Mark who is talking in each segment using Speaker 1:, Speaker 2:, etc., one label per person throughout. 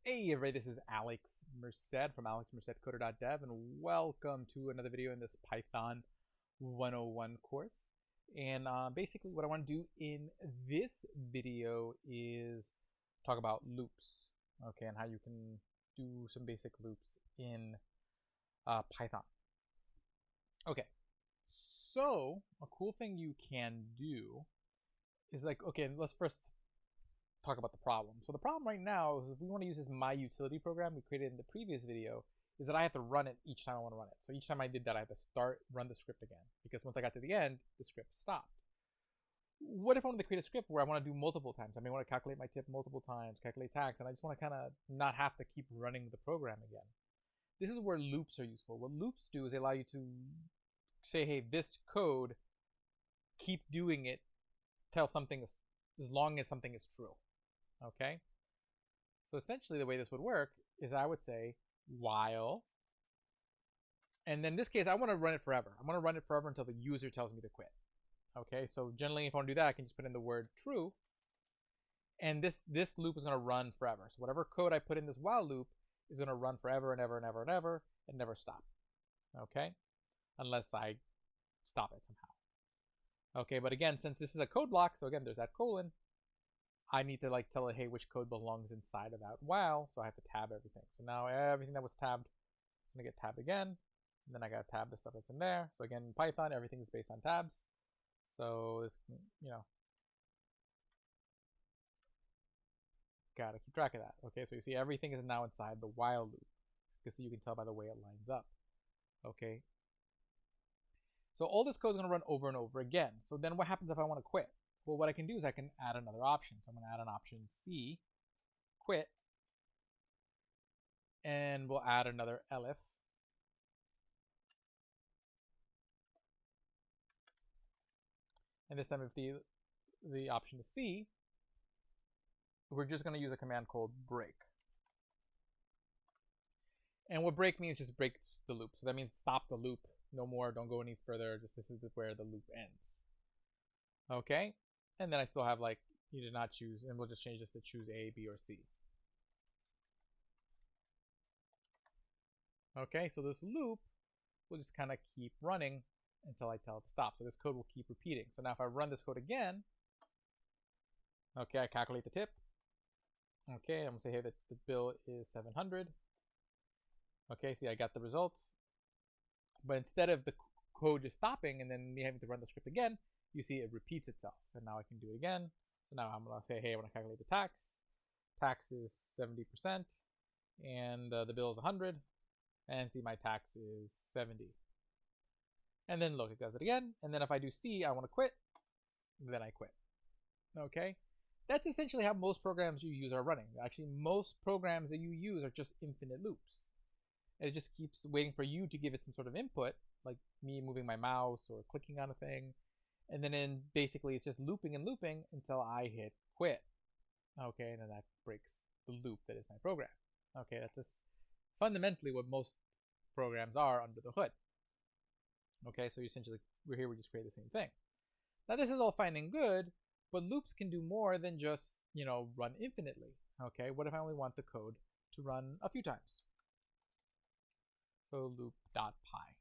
Speaker 1: Hey everybody, this is Alex Merced from AlexMercedCoder.dev, and welcome to another video in this Python 101 course. And basically what I want to do in this video is talk about loops, okay, and how you can do some basic loops in Python. Okay, so a cool thing you can do is okay, let's first talk about the problem. So the problem right now is if we want to use this myUtility program we created in the previous video, is that I have to run it each time I want to run it. So each time I did that, I have to run the script again, because once I got to the end, the script stopped. What if I wanted to create a script where I want to do multiple times? I may want to calculate my tip multiple times, calculate tax, and I just want to kind of not have to keep running the program again. This is where loops are useful. What loops do is they allow you to say, hey, this code, keep doing it till something is, as long as something is true. Okay? So essentially the way this would work is I would say while, and then in this case I want to run it forever. I want to run it forever until the user tells me to quit. Okay, so generally if I want to do that, I can just put in the word true, and this loop is going to run forever. So whatever code I put in this while loop is going to run forever and ever and ever and ever and never stop. Okay, unless I stop it somehow. Okay, but again, since this is a code block, so again there's that colon, I need to tell it, hey, which code belongs inside of that while, so I have to tab everything. So now everything that was tabbed is going to get tabbed again, and then I got to tab the stuff that's in there. So again, in Python, everything is based on tabs. So this, gotta keep track of that. Okay, so you see everything is now inside the while loop. You can tell by the way it lines up. Okay. So all this code is going to run over and over again. So then what happens if I want to quit? Well, what I can do is I can add another option. So I'm going to add an option C, quit, and we'll add another elif. And this time if the option is C, we're just going to use a command called break. And what break means just break the loop. So that means stop the loop. No more, don't go any further. Just this is where the loop ends. Okay? And then I still have you did not choose, and we'll just change this to choose A, B, or C. Okay, so this loop will just kind of keep running until I tell it to stop. So this code will keep repeating. So now if I run this code again, okay, I calculate the tip. Okay, I'm gonna say, hey, that the bill is 700. Okay, see, I got the result. But instead of the code just stopping and then me having to run the script again, you see it repeats itself. And now I can do it again. So now I'm gonna say, hey, I want to calculate the tax. Tax is 70%, and the bill is 100. And see, my tax is 70. And then look, it does it again. And then if I do C, I want to quit, then I quit. Okay, that's essentially how most programs you use are running. Actually, most programs that you use are just infinite loops. And it just keeps waiting for you to give it some sort of input, like me moving my mouse or clicking on a thing. And then basically it's just looping and looping until I hit quit. Okay, and then that breaks the loop that is my program. Okay, that's just fundamentally what most programs are under the hood. Okay, so essentially we just create the same thing. Now this is all fine and good, but loops can do more than just, run infinitely. Okay, what if I only want the code to run a few times? So loop.py.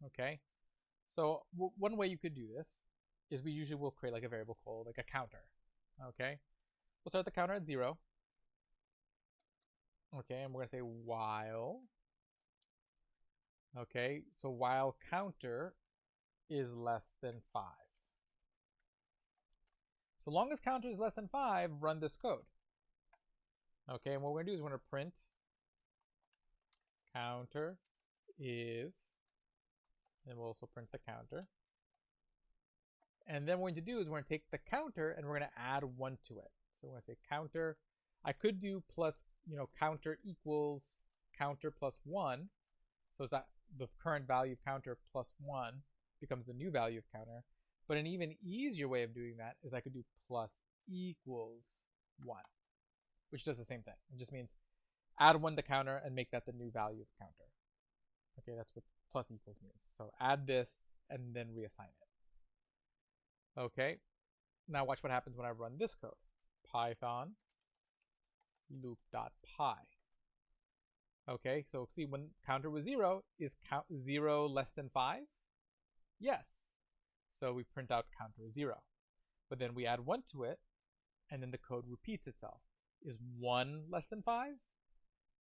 Speaker 1: Okay, so one way you could do this is we usually will create a variable called a counter. Okay, we'll start the counter at 0. Okay, and we're gonna say while. Okay, so while counter is less than 5. So long as counter is less than 5, run this code. Okay, and what we're going to do is we're going to print counter is, and we'll also print the counter. And then what we're going to do is we're going to take the counter and we're going to add 1 to it. So we're going to say counter. I could do plus, counter equals counter plus 1. So it's that the current value of counter plus 1 becomes the new value of counter. But an even easier way of doing that is I could do plus equals 1, which does the same thing. It just means add 1 to counter and make that the new value of counter. Okay, that's what plus equals means. So add this and then reassign it. Okay, now watch what happens when I run this code. Python loop.py. Okay, so see when counter was 0, is count 0 less than 5? Yes. So we print out counter 0. But then we add 1 to it, and then the code repeats itself. Is 1 less than 5?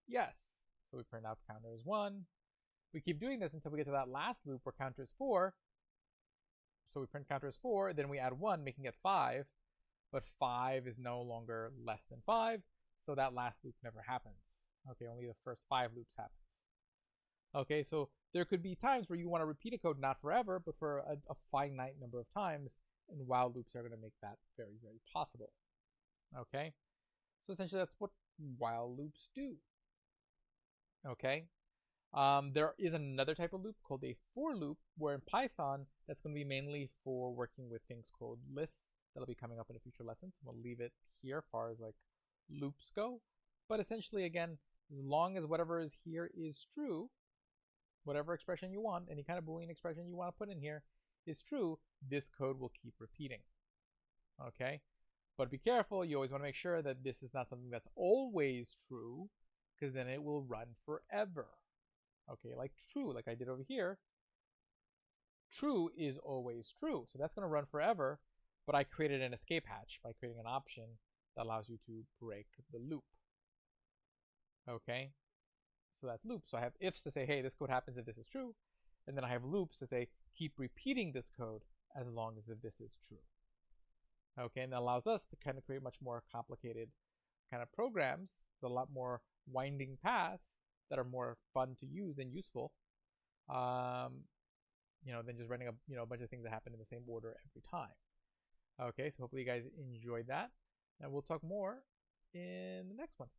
Speaker 1: Yes. So we print out counter is 1. We keep doing this until we get to that last loop where counter is 4. So we print counter is 4, then we add 1, making it 5. But 5 is no longer less than 5, so that last loop never happens. Okay, only the first 5 loops happens. Okay, so there could be times where you want to repeat a code not forever, but for a finite number of times, and while loops are going to make that very, very possible. Okay, so essentially that's what while loops do. Okay, there is another type of loop called a for loop, where in Python, that's going to be mainly for working with things called lists. That'll be coming up in a future lesson. So we'll leave it here as far as like loops go. But essentially, again, as long as whatever is here is true, whatever expression you want, any kind of Boolean expression you want to put in here is true, this code will keep repeating. Okay? But be careful, you always want to make sure that this is not something that's always true, because then it will run forever. Okay, like true, like I did over here. True is always true, so that's going to run forever, but I created an escape hatch by creating an option that allows you to break the loop. Okay, so that's loop. So I have ifs to say, hey, this code happens if this is true, and then I have loops to say, keep repeating this code as long as if this is true. Okay, and that allows us to kind of create much more complicated kind of programs with a lot more winding paths that are more fun to use and useful. Than just running a bunch of things that happen in the same order every time. Okay, so hopefully you guys enjoyed that, and we'll talk more in the next one.